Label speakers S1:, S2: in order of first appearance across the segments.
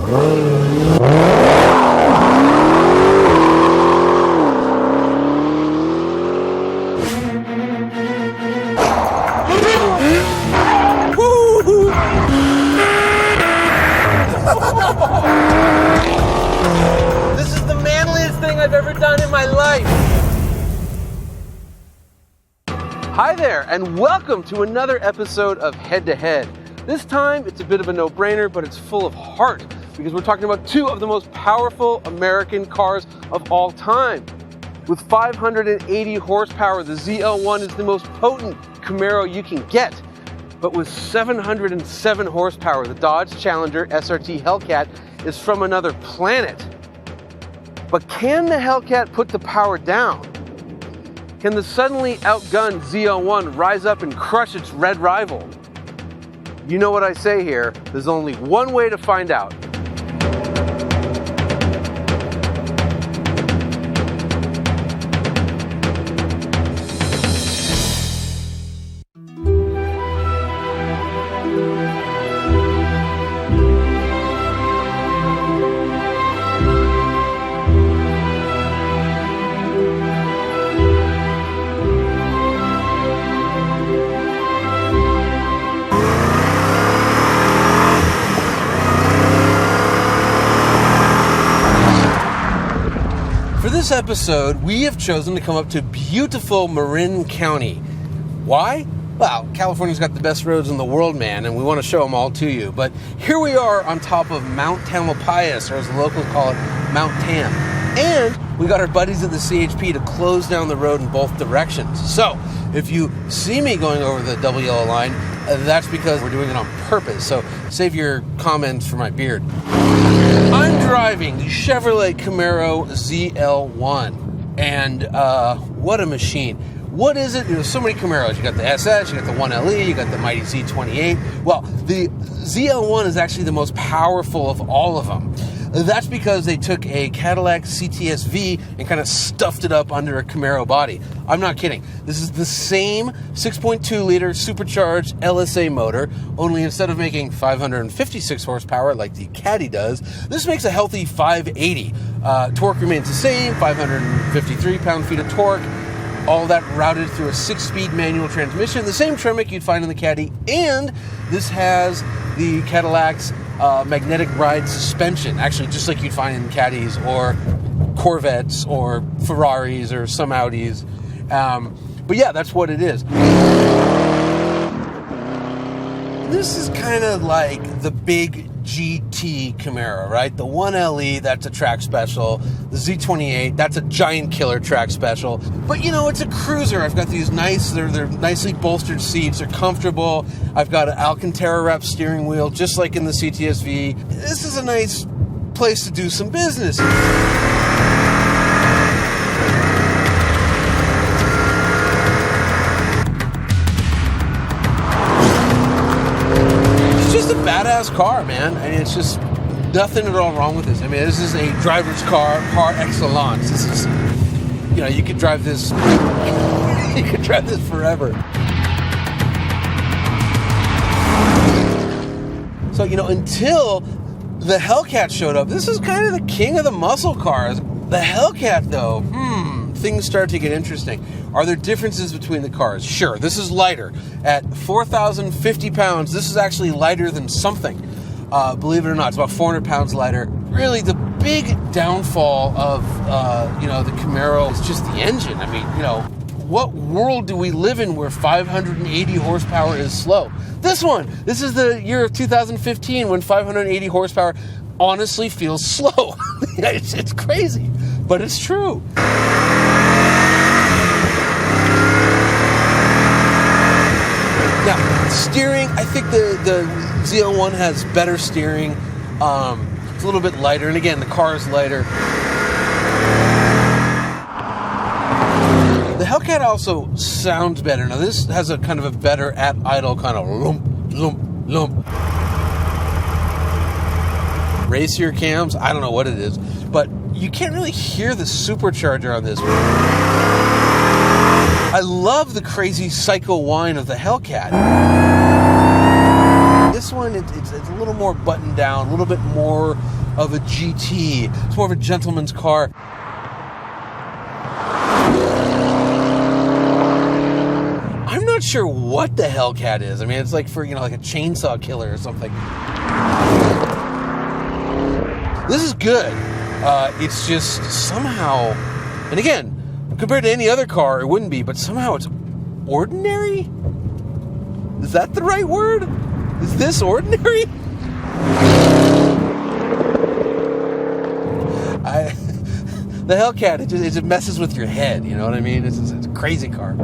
S1: This is the manliest thing I've ever done in my life. Hi there, and welcome to another episode of Head to Head. This time, it's a bit of a no-brainer, but it's full of heart because we're talking about two of the most powerful American cars of all time. With 580 horsepower, the ZL1 is the most potent Camaro you can get. But with 707 horsepower, the Dodge Challenger SRT Hellcat is from another planet. But can the Hellcat put the power down? Can the suddenly outgunned ZL1 rise up and crush its red rival? You know what I say here, there's only one way to find out. For this episode, we have chosen to come up to beautiful Marin County. Why? Well, California's got the best roads in the world, man, and we want to show them all to you. But here we are on top of Mount Tamalpais, or as the locals call it, Mount Tam. And we got our buddies at the CHP to close down the road in both directions. So, if you see me going over the double yellow line, that's because we're doing it on purpose. So, save your comments for my beard. I'm driving the Chevrolet Camaro ZL1, and what a machine. What is it? There's so many Camaros. You got the SS, you got the 1LE, you got the mighty Z28. Well, the ZL1 is actually the most powerful of all of them. That's because they took a Cadillac CTS-V and kind of stuffed it up under a Camaro body. I'm not kidding. This is the same 6.2-liter supercharged LSA motor, only instead of making 556 horsepower like the Caddy does, this makes a healthy 580. Torque remains the same, 553 pound-feet of torque. All that routed through a 6-speed manual transmission, the same Tremec you'd find in the Caddy, and this has the Cadillac's magnetic ride suspension, actually just like you'd find in Caddies or Corvettes or Ferraris or some Audis. But yeah, that's what it is. This is kind of like the big GT Camaro, right? The 1LE, that's a track special. The Z28, that's a giant killer track special. But you know, it's a cruiser. I've got these nice, they're nicely bolstered seats. They're comfortable. I've got an Alcantara wrap steering wheel, just like in the CTS-V. This is a nice place to do some business. Badass car, man. I mean, it's just nothing at all wrong with this. I mean, this is a driver's car par excellence. This is, you know, you could drive this you could drive this forever. So, you know, until the Hellcat showed up, this is kind of the king of the muscle cars. The Hellcat, though, things start to get interesting. Are there differences between the cars? Sure, this is lighter. At 4,050 pounds, this is actually lighter than something. Believe it or not, it's about 400 pounds lighter. Really, the big downfall of, the Camaro is just the engine. I mean, you know, what world do we live in where 580 horsepower is slow? This is the year of 2015 when 580 horsepower honestly feels slow. It's crazy, but it's true. Now, steering, I think the ZL1 has better steering. It's a little bit lighter, and again, the car is lighter. The Hellcat also sounds better. Now, this has a kind of a better at idle kind of lump, lump, lump. Racier cams, I don't know what it is, but you can't really hear the supercharger on this one. I love the crazy psycho whine of the Hellcat. This one, it's a little more buttoned down, a little bit more of a GT. It's more of a gentleman's car. I'm not sure what the Hellcat is. I mean, it's like for, like a chainsaw killer or something. This is good. It's just somehow, and again, compared to any other car, it wouldn't be, but somehow it's ordinary? Is that the right word? Is this ordinary? The Hellcat, it just messes with your head, you know what I mean? It's a crazy car.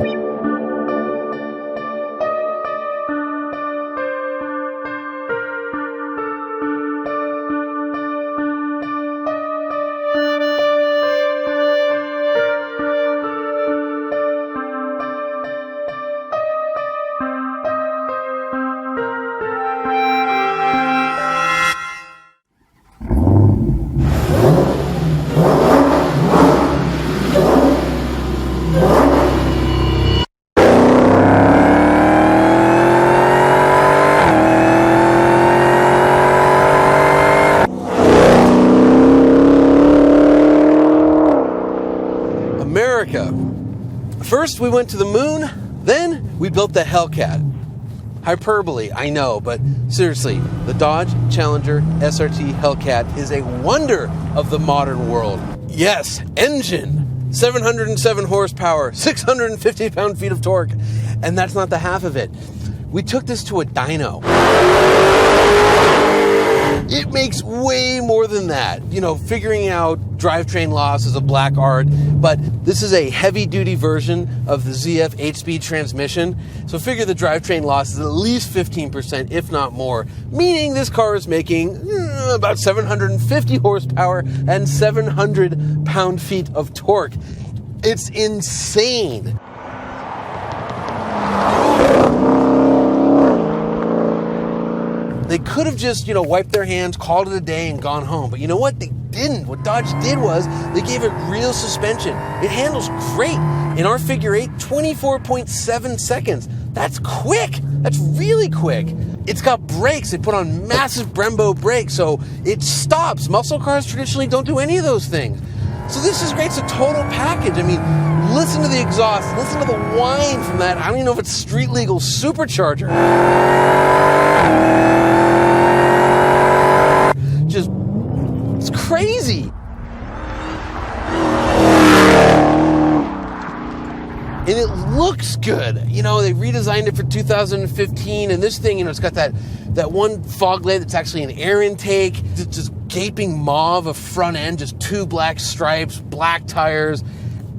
S1: First, we went to the moon, then we built the Hellcat. Hyperbole, I know, but seriously, the Dodge Challenger SRT Hellcat is a wonder of the modern world. Yes, engine, 707 horsepower, 650 pound-feet of torque, and that's not the half of it. We took this to a dyno. It makes way more than that. Figuring out drivetrain loss is a black art, but this is a heavy-duty version of the ZF 8-speed transmission, so figure the drivetrain loss is at least 15%, if not more, meaning this car is making about 750 horsepower and 700 pound-feet of torque. It's insane. They could have just, wiped their hands, called it a day, and gone home. But you know what? They didn't. What Dodge did was they gave it real suspension. It handles great. In our figure 8, 24.7 seconds. That's quick. That's really quick. It's got brakes. They put on massive Brembo brakes, so it stops. Muscle cars traditionally don't do any of those things. So this is great. It's a total package. I mean, listen to the exhaust. Listen to the whine from that. I don't even know if it's street legal supercharger. It's crazy. And it looks good. They redesigned it for 2015, and this thing, it's got that one fog light that's actually an air intake, just gaping mauve of front end, just 2 black stripes, black tires.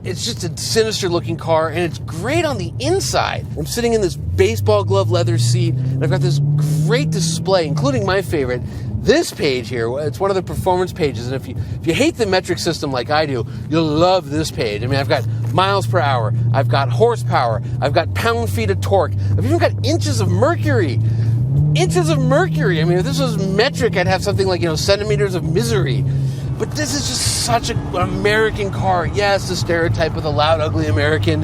S1: It's just a sinister looking car, and it's great on the inside. I'm sitting in this baseball glove leather seat, and I've got this great display, including my favorite, this page here. It's one of the performance pages, and if you hate the metric system like I do, you'll love this page. I mean, I've got miles per hour, I've got horsepower, I've got pound-feet of torque, I've even got inches of mercury. Inches of mercury. I mean, if this was metric, I'd have something like, centimeters of misery. But this is just such an American car. Yes, the stereotype of the loud, ugly American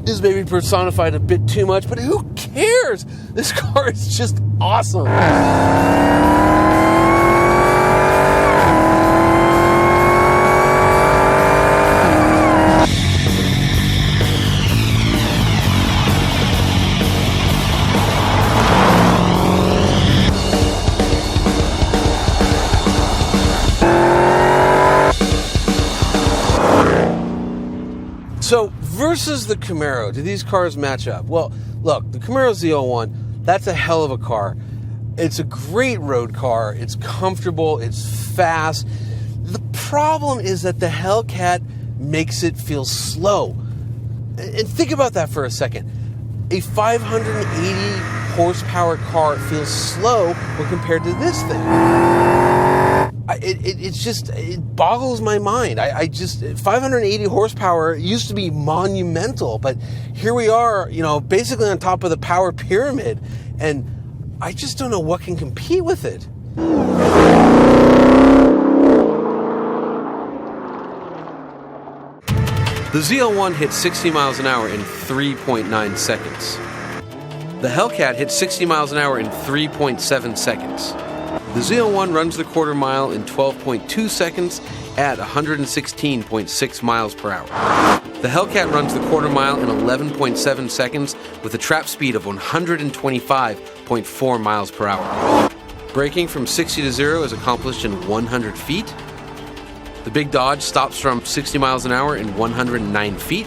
S1: is maybe personified a bit too much, but who cares? This car is just awesome. So, versus the Camaro, do these cars match up? Well, look, the Camaro ZL1, that's a hell of a car. It's a great road car. It's comfortable. It's fast. The problem is that the Hellcat makes it feel slow. And think about that for a second. A 580 horsepower car feels slow when compared to this thing. It boggles my mind. 580 horsepower used to be monumental, but here we are, basically on top of the power pyramid, and I just don't know what can compete with it. The ZL1 hit 60 miles an hour in 3.9 seconds. The Hellcat hit 60 miles an hour in 3.7 seconds. The ZL1 runs the quarter mile in 12.2 seconds at 116.6 miles per hour. The Hellcat runs the quarter mile in 11.7 seconds with a trap speed of 125.4 miles per hour. Braking from 60 to 0 is accomplished in 100 feet. The big Dodge stops from 60 miles an hour in 109 feet.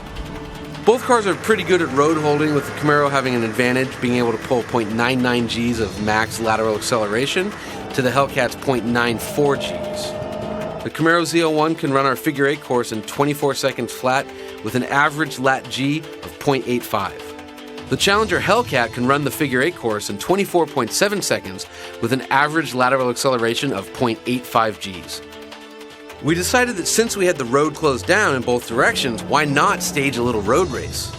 S1: Both cars are pretty good at road holding, with the Camaro having an advantage, being able to pull 0.99 Gs of max lateral acceleration to the Hellcat's 0.94 Gs. The Camaro ZL1 can run our figure 8 course in 24 seconds flat with an average lat G of 0.85. The Challenger Hellcat can run the figure 8 course in 24.7 seconds with an average lateral acceleration of 0.85 Gs. We decided that since we had the road closed down in both directions, why not stage a little road race?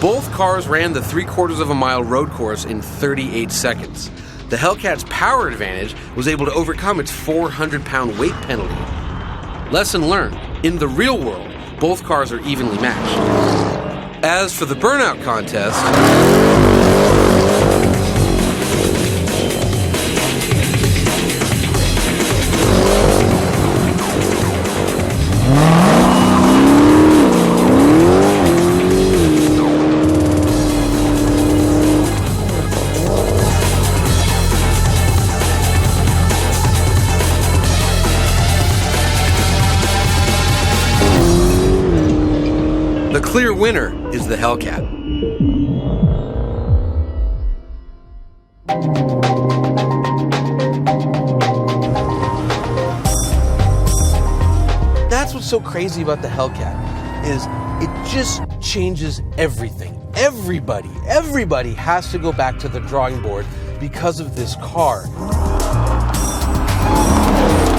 S1: Both cars ran the 3/4 of a mile road course in 38 seconds. The Hellcat's power advantage was able to overcome its 400-pound weight penalty. Lesson learned: in the real world, both cars are evenly matched. As for the burnout contest, the clear winner is the Hellcat. That's what's so crazy about the Hellcat, is it just changes everything. Everybody has to go back to the drawing board because of this car.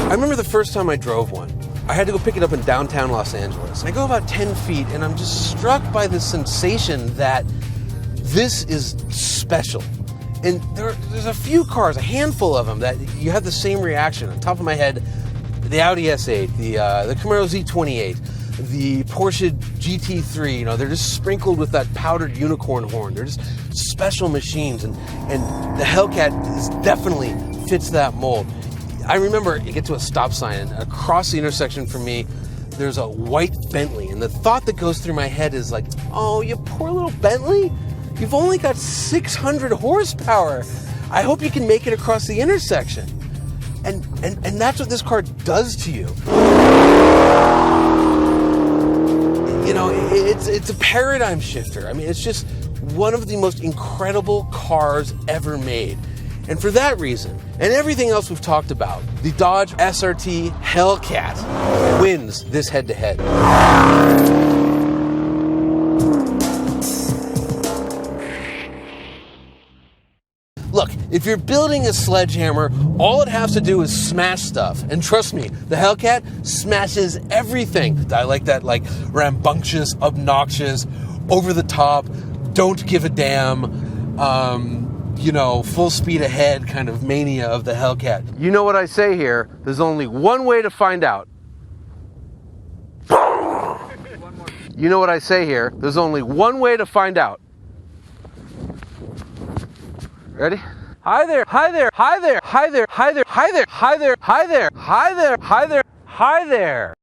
S1: I remember the first time I drove one. I had to go pick it up in downtown Los Angeles. I go about 10 feet and I'm just struck by the sensation that this is special. And there's a few cars, a handful of them, that you have the same reaction. On top of my head, the Audi S8, the Camaro Z28, the Porsche GT3, they're just sprinkled with that powdered unicorn horn. They're just special machines, and the Hellcat definitely fits that mold. I remember you get to a stop sign, and across the intersection from me, there's a white Bentley, and the thought that goes through my head is like, oh, you poor little Bentley, you've only got 600 horsepower. I hope you can make it across the intersection. And that's what this car does to you. It's a paradigm shifter. I mean, it's just one of the most incredible cars ever made. And for that reason, and everything else we've talked about, the Dodge SRT Hellcat wins this head-to-head. Look, if you're building a sledgehammer, all it has to do is smash stuff. And trust me, the Hellcat smashes everything. I like that, rambunctious, obnoxious, over the top, don't give a damn, you know, full speed ahead kind of mania of the Hellcat. You know what I say here, there's only one way to find out. You know what I say here, there's only one way to find out. Ready? Hi there, hi there, hi there, hi there, hi there, hi there, hi there, hi there, hi there, hi there, hi there.